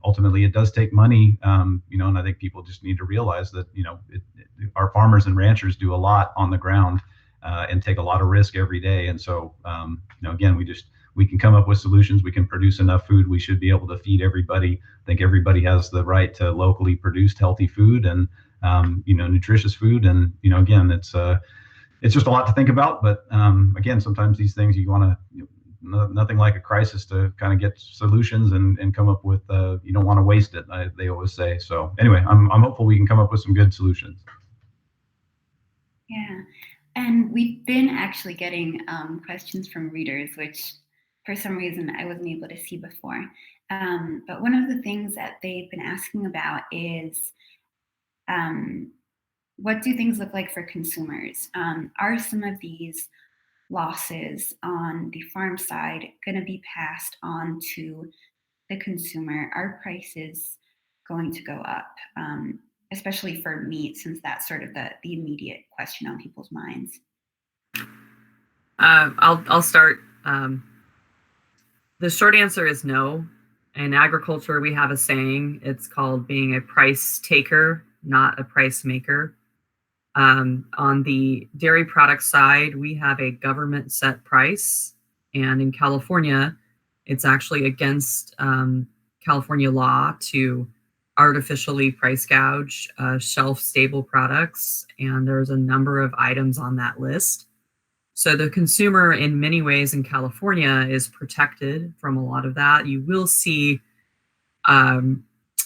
Ultimately, it does take money, and I think people just need to realize that our farmers and ranchers do a lot on the ground and take a lot of risk every day. And so, again, we can come up with solutions. We can produce enough food. We should be able to feed everybody. I think everybody has the right to locally produced healthy food and nutritious food. And again, it's just a lot to think about, but again, sometimes these things you want to, nothing like a crisis to kind of get solutions and come up with, you don't want to waste it, they always say. So anyway, I'm hopeful we can come up with some good solutions. Yeah, and we've been actually getting questions from readers, which for some reason I wasn't able to see before. But one of the things that they've been asking about is, what do things look like for consumers? Are some of these losses on the farm side going to be passed on to the consumer, are prices going to go up, especially for meat, since that's sort of the immediate question on people's minds? I'll start. The short answer is no. In agriculture, we have a saying. It's called being a price taker, not a price maker. On the dairy product side, we have a government set price. And in California, it's actually against California law to artificially price gouge shelf stable products. And there's a number of items on that list. So the consumer in many ways in California is protected from a lot of that. You will see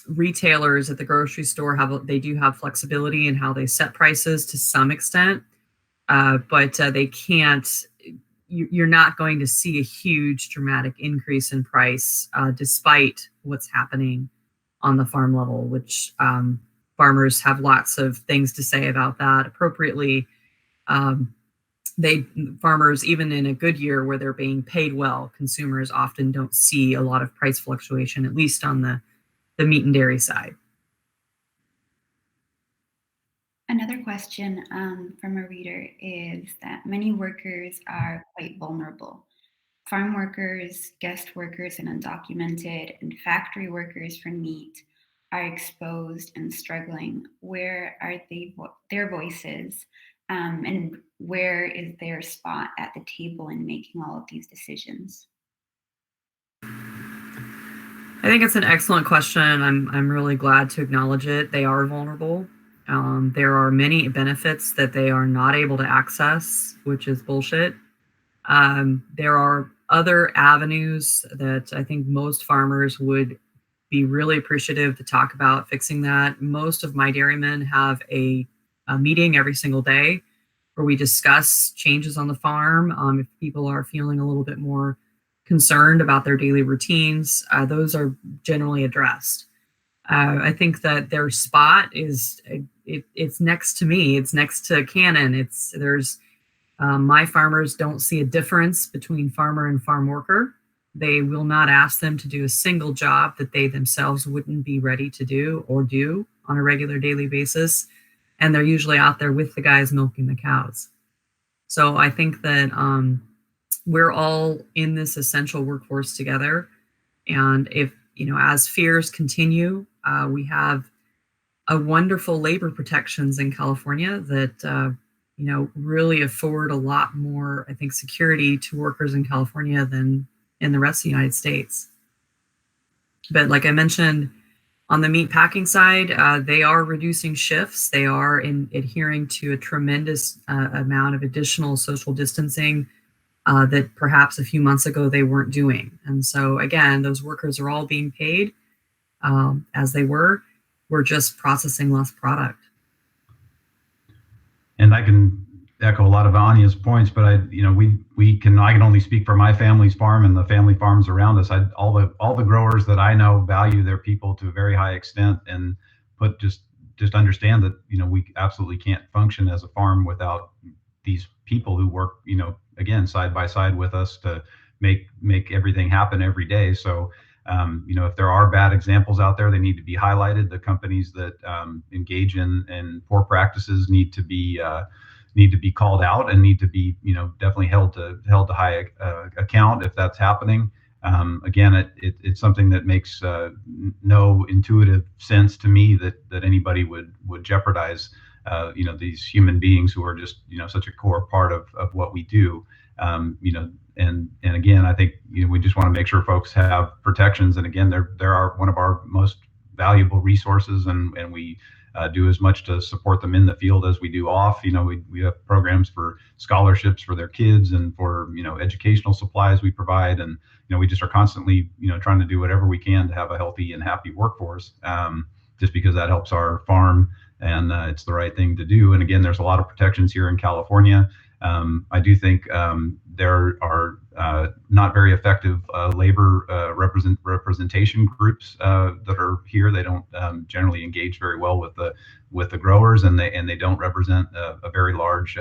retailers at the grocery store they do have flexibility in how they set prices to some extent, but they can't. You're not going to see a huge dramatic increase in price despite what's happening on the farm level, which farmers have lots of things to say about that appropriately. Farmers, even in a good year where they're being paid well, consumers often don't see a lot of price fluctuation, at least on the meat and dairy side. Another question from a reader is that many workers are quite vulnerable. Farm workers, guest workers, and undocumented, and factory workers for meat are exposed and struggling. Where are their voices? And where is their spot at the table in making all of these decisions? I think it's an excellent question. I'm really glad to acknowledge it. They are vulnerable. There are many benefits that they are not able to access, which is bullshit. There are other avenues that I think most farmers would be really appreciative to talk about fixing that. Most of my dairymen have a meeting every single day where we discuss changes on the farm. If people are feeling a little bit more concerned about their daily routines, those are generally addressed. I think that their spot is it's next to me. It's next to Canon. My farmers don't see a difference between farmer and farm worker. They will not ask them to do a single job that they themselves wouldn't be ready to do or do on a regular daily basis. And they're usually out there with the guys milking the cows. So I think that we're all in this essential workforce together. And if, as fears continue, we have a wonderful labor protections in California that, really afford a lot more, I think, security to workers in California than in the rest of the United States. But like I mentioned, on the meat packing side, they are reducing shifts. They are adhering to a tremendous amount of additional social distancing that perhaps a few months ago they weren't doing. And so again, those workers are all being paid as they were. We're just processing less product. And I can echo a lot of Anya's points, but I can only speak for my family's farm and the family farms around us. All the growers that I know value their people to a very high extent, and just understand that we absolutely can't function as a farm without these people who work again side by side with us to make everything happen every day. So if there are bad examples out there, they need to be highlighted. The companies that engage in poor practices need to be called out and need to be definitely held to high account if that's happening. Again, it's something that makes no intuitive sense to me that anybody would jeopardize these human beings who are just such a core part of what we do. And again, I think we just want to make sure folks have protections. And again, they're one of our most valuable resources, and we do as much to support them in the field as we do off. We have programs for scholarships for their kids and for educational supplies we provide, and we just are constantly trying to do whatever we can to have a healthy and happy workforce, just because that helps our farm and it's the right thing to do. And again, there's a lot of protections here in California. I do think there are not very effective labor representation groups that are here. They don't generally engage very well with the growers, and they don't represent a very large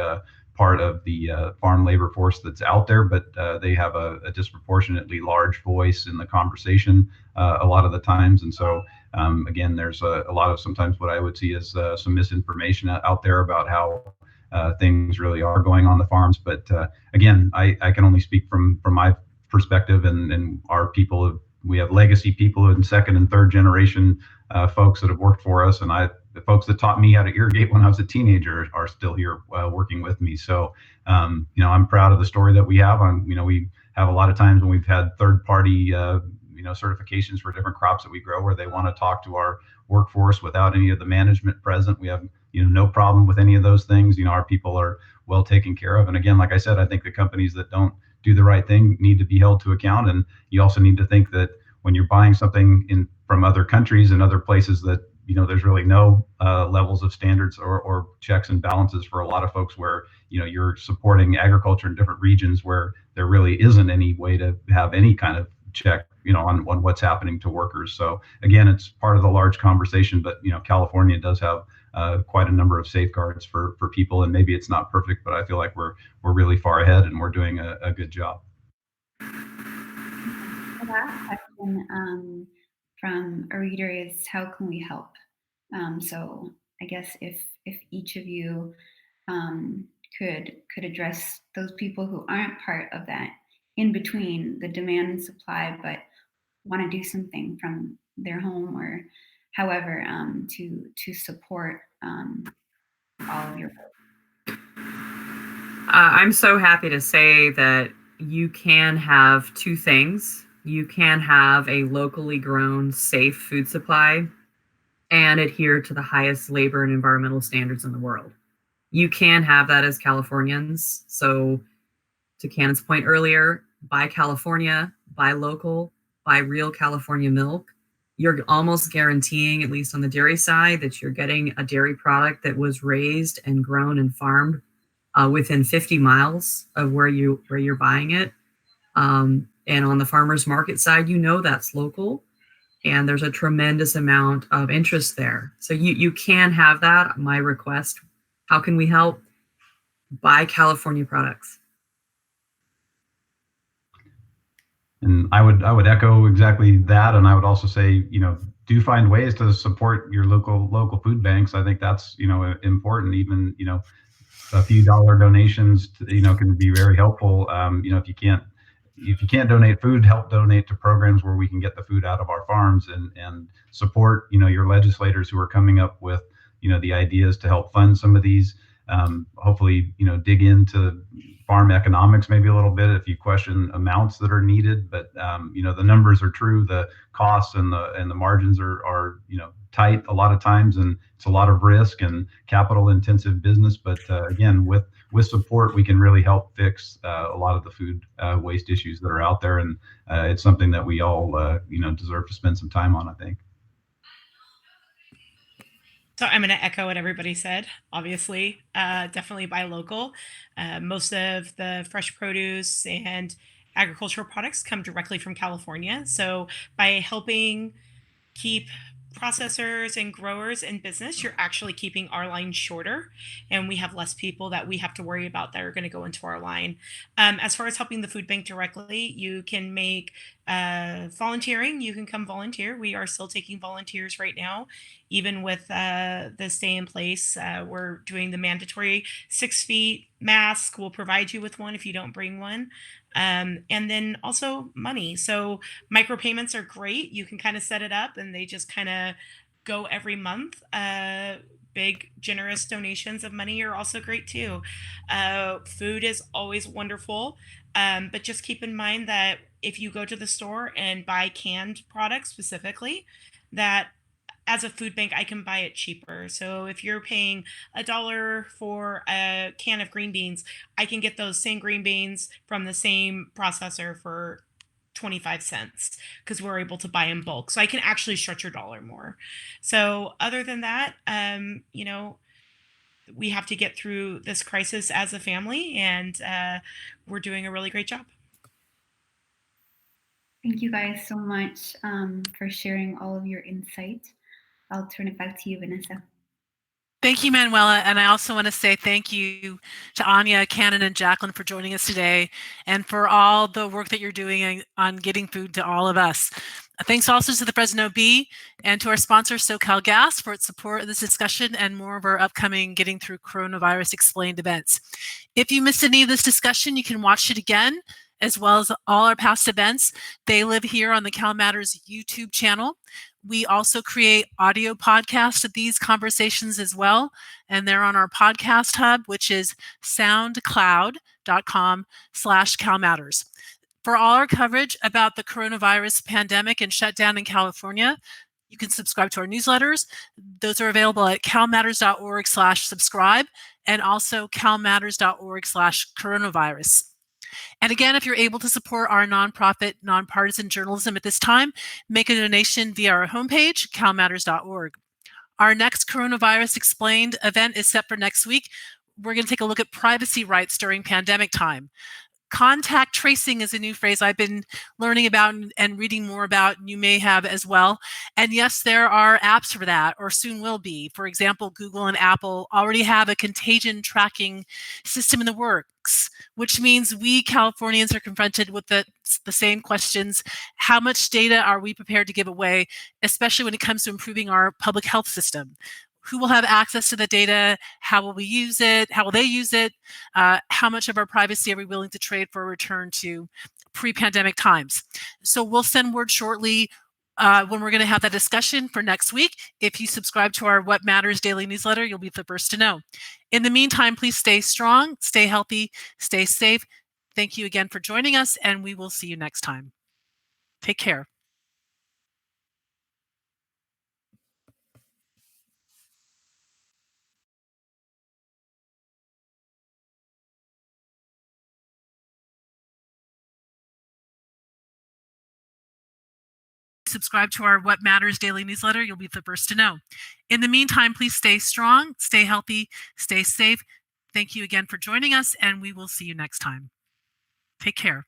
part of the farm labor force that's out there, but they have a disproportionately large voice in the conversation a lot of the times. And so, again, there's a lot of sometimes what I would see as some misinformation out there about how things really are going on the farms. But again, I can only speak from my perspective, and our people. We have legacy people and second and third generation folks that have worked for us, and the folks that taught me how to irrigate when I was a teenager are still here working with me. So, I'm proud of the story that we have. We have a lot of times when we've had third party, certifications for different crops that we grow where they want to talk to our workforce without any of the management present. We have, no problem with any of those things. Our people are well taken care of. And again, like I said, I think the companies that don't do the right thing need to be held to account. And you also need to think that when you're buying something from other countries and other places that there's really no levels of standards or checks and balances for a lot of folks where you're supporting agriculture in different regions where there really isn't any way to have any kind of check on what's happening to workers. So again, it's part of the large conversation, but California does have quite a number of safeguards for people, and maybe it's not perfect, but I feel like we're really far ahead and we're doing a good job. The last question from a reader is, how can we help? So I guess if each of you could address those people who aren't part of that in between the demand and supply, but want to do something from their home or however to support all of your work. I'm so happy to say that you can have two things. You can have a locally grown, safe food supply and adhere to the highest labor and environmental standards in the world. You can have that as Californians. So to Cannon's point earlier, buy California, buy local, buy real California milk. You're almost guaranteeing, at least on the dairy side, that you're getting a dairy product that was raised and grown and farmed within 50 miles of where you're buying it. And on the farmers market side, that's local, and there's a tremendous amount of interest there. So you can have that. My request, how can we help? Buy California products. And I would echo exactly that, and I would also say, do find ways to support your local food banks. I think that's important. Even a few dollar donations can be very helpful. If you can't donate food, help donate to programs where we can get the food out of our farms, and support your legislators who are coming up with the ideas to help fund some of these. Hopefully dig into farm economics maybe a little bit if you question amounts that are needed, but the numbers are true. The costs and the margins are tight a lot of times, and it's a lot of risk and capital intensive business. But again, with support, we can really help fix a lot of the food waste issues that are out there, and it's something that we all deserve to spend some time on, I think. So I'm going to echo what everybody said. Obviously, definitely buy local. Most of the fresh produce and agricultural products come directly from California. So by helping keep processors and growers in business, you're actually keeping our line shorter, and we have less people that we have to worry about that are going to go into our line. As far as helping the food bank directly, you can make volunteering. You can come volunteer. We are still taking volunteers right now, even with the stay in place. We're doing the mandatory 6 feet mask. We'll provide you with one if you don't bring one. And then also money. So micropayments are great. You can kind of set it up and they just kind of go every month. Big generous donations of money are also great too. Food is always wonderful. But just keep in mind that if you go to the store and buy canned products specifically, that as a food bank, I can buy it cheaper. So if you're paying $1 for a can of green beans, I can get those same green beans from the same processor for 25 cents because we're able to buy in bulk. So I can actually stretch your dollar more. So other than that, we have to get through this crisis as a family, and we're doing a really great job. Thank you guys so much for sharing all of your insight. I'll turn it back to you, Vanessa. Thank you, Manuela. And I also want to say thank you to Anya, Cannon, and Jacqueline for joining us today and for all the work that you're doing on getting food to all of us. Thanks also to the Fresno Bee and to our sponsor, SoCalGas, for its support of this discussion and more of our upcoming Getting Through Coronavirus Explained events. If you missed any of this discussion, you can watch it again, as well as all our past events. They live here on the CalMatters YouTube channel. We also create audio podcasts of these conversations as well, and they're on our podcast hub, which is soundcloud.com/CalMatters. For all our coverage about the coronavirus pandemic and shutdown in California, you can subscribe to our newsletters. Those are available at calmatters.org/subscribe and also calmatters.org/coronavirus. And again, if you're able to support our nonprofit, nonpartisan journalism at this time, make a donation via our homepage, calmatters.org. Our next Coronavirus Explained event is set for next week. We're going to take a look at privacy rights during pandemic time. Contact tracing is a new phrase I've been learning about and reading more about, and you may have as well. And yes, there are apps for that, or soon will be. For example, Google and Apple already have a contagion tracking system in the works, which means we Californians are confronted with the same questions. How much data are we prepared to give away, especially when it comes to improving our public health system? Who will have access to the data? How will we use it? How will they use it? How much of our privacy are we willing to trade for a return to pre-pandemic times? So we'll send word shortly when we're going to have that discussion for next week. If you subscribe to our What Matters daily newsletter, you'll be the first to know. In the meantime, please stay strong, stay healthy, stay safe. Thank you again for joining us, and we will see you next time. Take care. Subscribe to our What Matters daily newsletter, you'll be the first to know. In the meantime, please stay strong, stay healthy, stay safe. Thank you again for joining us, and we will see you next time. Take care.